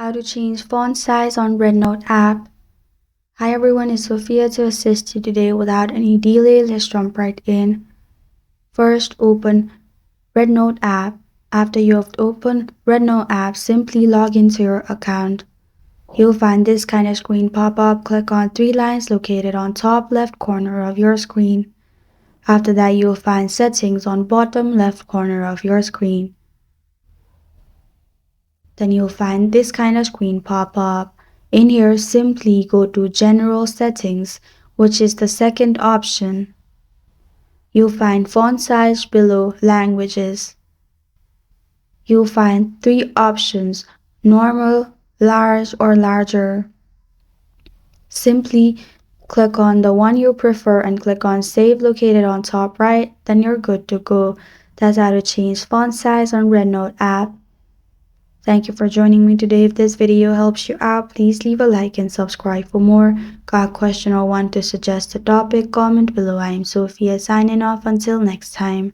How to change font size on REDnote app. Hi everyone, it's Sophia to assist you today. Without any delay, let's jump right in. First, open REDnote app. After you have opened REDnote app, simply log into your account. You'll find this kind of screen pop up. Click on three lines located on top left corner of your screen. After that, you'll find settings on bottom left corner of your screen. Then you'll find this kind of screen pop up. In here, simply go to General Settings, which is the second option. You'll find font size below Languages. You'll find three options: normal, large, or larger. Simply click on the one you prefer and click on Save located on top right, then you're good to go. That's how to change font size on REDnote app. Thank you for joining me today. If this video helps you out, please leave a like and subscribe for more. Got a question or want to suggest a topic? Comment below. I am Sophia signing off. Until next time.